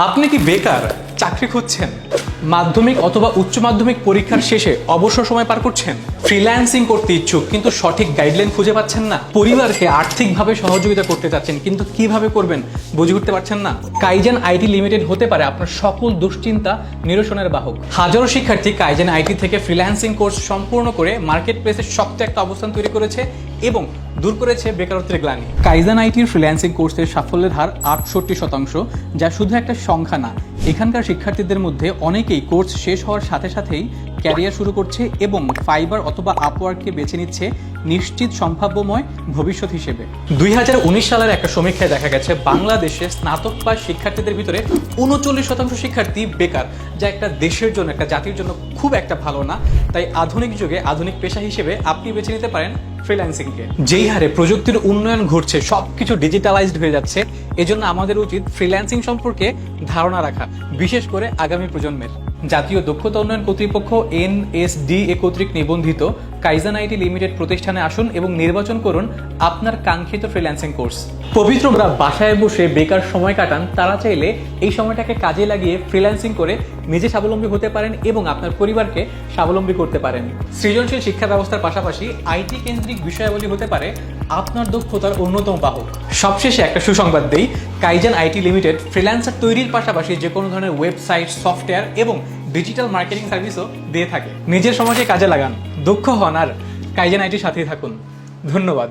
আপনি কি বেকার চাকরি খুঁজছেন, মাধ্যমিক অথবা উচ্চ মাধ্যমিক পরীক্ষার শেষে অবসর সময় পার করছেন, ফ্রিল্যান্সিং করতে ইচ্ছুক কিন্তু সঠিক গাইডলাইন খুঁজে পাচ্ছেন না, পরিবারকে আর্থিকভাবে সহযোগিতা করতে চাচ্ছেন কিন্তু কিভাবে করবেন বুঝে উঠতে পারছেন না? কাইজেন আইটি লিমিটেড হতে পারে আপনার সকল দুশ্চিন্তা নিরসনের বাহক। হাজারো শিক্ষার্থী কাইজেন আইটি থেকে ফ্রিল্যান্সিং কোর্স সম্পূর্ণ করে মার্কেট প্লেসে শক্ত একটা অবস্থান তৈরি করেছে এবং দূর করেছে বেকারত্বের গ্লানি। কাইজেন আইটির ফ্রিল্যান্সিং কোর্সের সাফল্যের হার ৬৮%, যা শুধু একটা সংখ্যা না। এখানকার শিক্ষার্থীদের মধ্যে অনেকেই কোর্স শেষ হওয়ার সাথে সাথেই ক্যারিয়ার শুরু করছে এবং ফাইবার অথবা আপওয়ার্ককে বেছে নিচ্ছে নিশ্চিত সম্ভাব্যময় ভবিষ্যৎ হিসেবে। ২০১৯ সালের একটা সমীক্ষায় দেখা গেছে বাংলাদেশে স্নাতক পাস শিক্ষার্থীদের ভিতরে ৩৯% শিক্ষার্থী বেকার, যা একটা দেশের জন্য, একটা জাতির জন্য খুব একটা ভালো না। তাই আধুনিক যুগে আধুনিক পেশা হিসেবে আপনি বেছে নিতে পারেন ফ্রিল্যান্সিংকে। যেই হারে প্রযুক্তির উন্নয়ন ঘটছে, সবকিছু ডিজিটালাইজড হয়ে যাচ্ছে, এজন্য আমাদের উচিত ফ্রিল্যান্সিং সম্পর্কে ধারণা রাখা, বিশেষ করে আগামী প্রজন্মের। জাতীয় দক্ষতা উন্নয়ন কর্তৃপক্ষ NSDA কর্তৃক নিবন্ধিত কাইজেন আইটি লিমিটেড প্রতিষ্ঠানে আসুন এবং নির্বাচন করুন আপনার কাঙ্ক্ষিত ফ্রিল্যান্সিং কোর্স। পবিত্ররা বাসায় বসে বেকার সময় কাটান, তারা চাইলে এই সময়টাকে কাজে লাগিয়ে ফ্রিল্যান্সিং করে নিজে স্বাবলম্বী হতে পারেন এবং আপনার পরিবারকে স্বাবলম্বী করতে পারেন। সৃজনশীল শিক্ষা ব্যবস্থার পাশাপাশি আইটি কেন্দ্রিক বিষয়াবলী হতে পারে আপনার দক্ষতার অন্যতম বাহক। সবশেষে একটা সুসংবাদ দেই, কাইজেন আইটি লিমিটেড ফ্রিল্যান্সার তৈরির পাশাপাশি যে কোনো ধরনের ওয়েবসাইট, সফটওয়্যার এবং ডিজিটাল মার্কেটিং সার্ভিসও দিয়ে থাকে। নিজের সময়কে কাজে লাগান, দক্ষ হন আর কাইজেন আইটির সাথেই থাকুন। ধন্যবাদ।